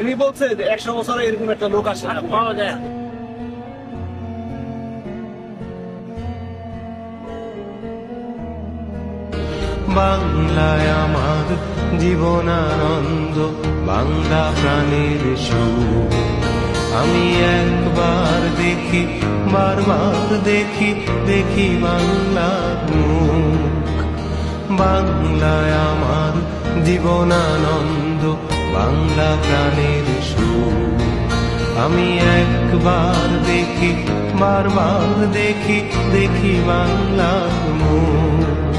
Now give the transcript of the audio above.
উনি বলছে যে 100 বছরে এরকম একটা লোক আসে না, পাওয়া যায় না। বাংলায় আমার জীবনানন্দ, বাংলা প্রাণের সুর। আমি একবার দেখি, বারবার দেখি, দেখি বাংলার মুখ। বাংলায় আমার জীবনানন্দ, বাংলা প্রাণের সুর। আমি একবার দেখি, বারবার দেখি, দেখি বাংলার মুখ।